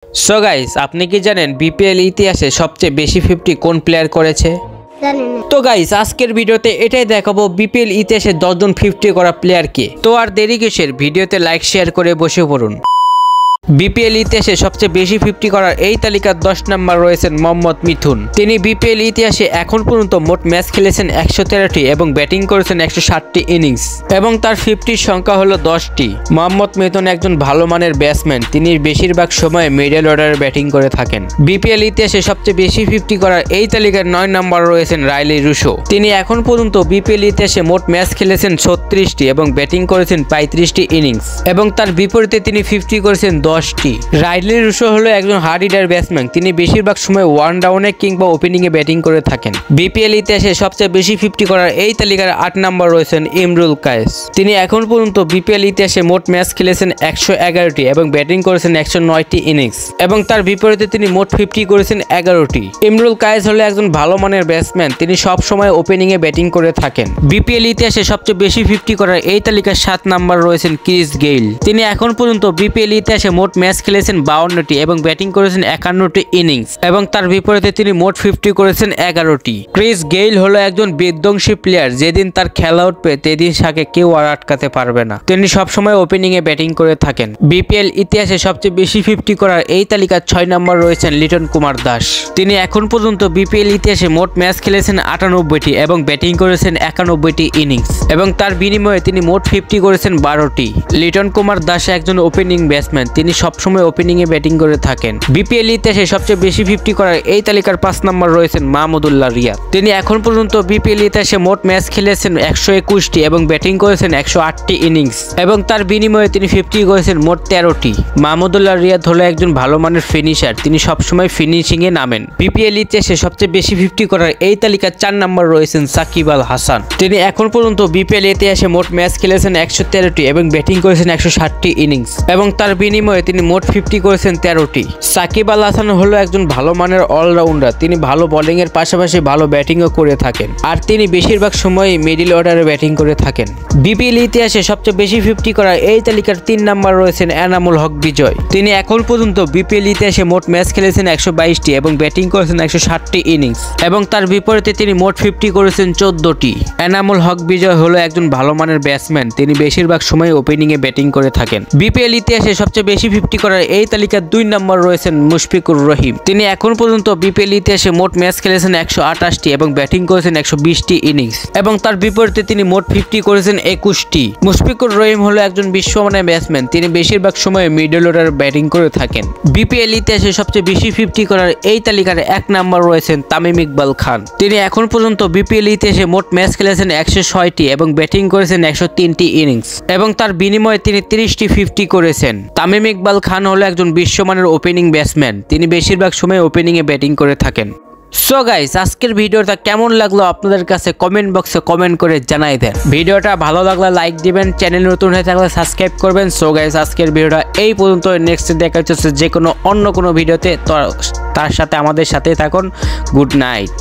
So guys, আপনি কি জানেন বিপিএল ইতিহাসে সবচেয়ে বেশি 50 কোন প্লেয়ার করেছে? তো গাইস, আজকের ভিডিওতে এটাই দেখাবো বিপিএল ইতিহাসে 10 জন 50 করা প্লেয়ার কে। তো আর দেরি কিসের, ভিডিওতে লাইক শেয়ার করে বসে পড়ুন। বিপিএল ইতিহাসে সবচেয়ে বেশি 50 করার এই তালিকার 10 নম্বর রয়েছেন মোহাম্মদ মিথুন। তিনি বিপিএল ইতিহাসে এখন পর্যন্ত মোট ম্যাচ খেলেছেন 113টি এবং ব্যাটিং করেছেন 160টি ইনিংস এবং তার 50 সংখ্যা হলো 10টি। মোহাম্মদ মিথুন একজন ভালো মানের ব্যাটসম্যান। তিনি বেশিরভাগ সময় মিডল অর্ডারে ব্যাটিং করে থাকেন। বিপিএল ইতিহাসে সবচেয়ে বেশি 50 করার এই তালিকার 9 নম্বর রয়েছেন রাইলি রুশো। তিনি এখন পর্যন্ত বিপিএল ইতিহাসে মোট ম্যাচ খেলেছেন 36টি এবং ব্যাটিং করেছেন 35টি ইনিংস এবং তার বিপরীতে তিনি 50 করেছেন 10টি। রাইলি রুশো হলো একজন হার্ড হিটার ব্যাটসম্যান। তিনি বেশিরভাগ সময় ওয়ান ডাউনে কিংবা ওপেনিং এ ব্যাটিং করে থাকেন। বিপিএল ইতিহাসে সবচেয়ে বেশি 50 করার এই তালিকার 8 নম্বর রয়েছেন ইমরুল কায়েস। তিনি এখন পর্যন্ত বিপিএল ইতিহাসে মোট ম্যাচ খেলেছেন 111টি এবং ব্যাটিং করেছেন 109টি ইনিংস এবং তার বিপরীতে তিনি মোট 50 করেছেন 11টি। ইমরুল কায়েস হলো একজন ভালো মানের ব্যাটসম্যান। তিনি সব সময় ওপেনিং এ ব্যাটিং করে থাকেন। বিপিএল ইতিহাসে সবচেয়ে বেশি 50 করার এই তালিকার 7 নম্বর রয়েছেন ক্রিস গেইল। তিনি এখন পর্যন্ত বিপিএল ইতিহাসে মোট ম্যাচ খেলেছেন 52টি এবং ব্যাটিং করেছেন 51টি ইনিংস এবং তার বিপরীতে তিনি মোট 50 করেছেন 11টি। ক্রিস গেইল হলো একজন বিধ্বংসী প্লেয়ার। যেদিন তার খেলা উঠবে সেদিন তাকে কেউ আর আটকাতে পারবে না। তিনি সবসময় ওপেনিং এ ব্যাটিং করে থাকেন। বিপিএল ইতিহাসে সবচেয়ে বেশি 50 করার এই তালিকার 6 নম্বর রয়েছেন লিটন কুমার দাস। তিনি এখন পর্যন্ত বিপিএল ইতিহাসে মোট ম্যাচ খেলেছেন 98টি এবং ব্যাটিং করেছেন 91টি ইনিংস এবং তার বিনিময়ে তিনি মোট 50 করেছেন 12টি। লিটন কুমার দাস একজন ওপেনিং ব্যাটসম্যান। তিনি সবসময় ওপেনিং এ ব্যাটিং করে থাকেন। বিপিএল ইতিহাসে সবচেয়ে বেশি 50 করার এই তালিকার 5 নম্বর রয়েছেন মাহমুদুল্লাহ রিয়াদ। তিনি এখন পর্যন্ত বিপিএল ইতিহাসে মোট ম্যাচ খেলেছেন 121টি এবং ব্যাটিং করেছেন 108টি ইনিংস এবং তার বিনিময়ে তিনি 50 করেছেন মোট 13টি। মাহমুদুল্লাহ রিয়াদ হলো একজন ভালো মানের ফিনিশার। তিনি সবসময় ফিনিশিং এ নামেন। বিপিএল ইতিহাসে সবচেয়ে বেশি 50 করার এই তালিকার 4 নম্বর রয়েছেন সাকিব আল হাসান। তিনি এখন পর্যন্ত বিপিএল ইতিহাসে মোট ম্যাচ খেলেছেন 113টি এবং ব্যাটিং করেছেন 160টি ইনিংস এবং তার বিনিময়ে তিনি মোট 50 করেছেন 13টি। সাকিব আল হাসান হলো একজন ভালো মানের অলরাউন্ডার। তিনি ভালো বোলিং এর পাশাপাশি ভালো ব্যাটিংও করে থাকেন আর তিনি বেশিরভাগ সময় মিডল অর্ডারে ব্যাটিং করে থাকেন। বিপিএল ইতিহাসে সবচেয়ে বেশি 50 করার এই তালিকার 3 নম্বর রয়েছেন এনামুল হক বিজয়। তিনি এখন পর্যন্ত বিপিএল ইতিহাসে মোট ম্যাচ খেলেছেন 122টি এবং ব্যাটিং করেছেন 160টি ইনিংস এবং তার বিপরীতে তিনি মোট 50 করেছেন 14টি। এনামুল হক বিজয় হলো একজন ভালো মানের ব্যাটসম্যান। তিনি বেশিরভাগ সময় ওপেনিং এ ব্যাটিং করে থাকেন। বিপিএল ইতিহাসে সবচেয়ে বেশি 50 করার এই তালিকার 2 নম্বর রয়েছেন মুশফিকুর রহিম। তিনি এখন পর্যন্ত বিপিএল ইতিহাসে মোট ম্যাচ খেলেছেন 128টি এবং ব্যাটিং করেছেন 120টি ইনিংস এবং তার বিপরীতে তিনি মোট 50 করেছেন 21টি। মুশফিকুর রহিম হলো একজন বিশ্বমানের ব্যাটসম্যান। তিনি বেশিরভাগ সময় মিডল অর্ডারে ব্যাটিং করে থাকেন। বিপিএল ইতিহাসে সবচেয়ে বেশি 50 করার এই তালিকার 1 নম্বর রয়েছেন তামিম ইকবাল খান। তিনি এখন পর্যন্ত বিপিএল ইতিহাসে মোট ম্যাচ খেলেছেন 106টি এবং ব্যাটিং করেছেন 103টি ইনিংস এবং তার বিনিময়ে তিনি 30টি 50 করেছেন। তামিম ইকবাল খান হলো একজন বিশ্বমানের ওপেনিং ব্যাটসম্যান। তিনি বেশিরভাগ সময় ওপেনিং এ ব্যাটিং করে থাকেন। সো গাইস, আজকের ভিডিওটা কেমন লাগলো আপনাদের কাছে কমেন্ট বক্সে কমেন্ট করে জানাই দেন। ভিডিওটা ভালো লাগলে লাইক দিবেন, চ্যানেল নতুন হয়ে থাকলে সাবস্ক্রাইব করবেন। সো গাইস, আজকের ভিডিওটা এই পর্যন্ত। নেক্সট দেখা হচ্ছে যে কোনো অন্য কোনো ভিডিওতে। তো তার সাথে আমাদের সাথেই থাকুন। Good night.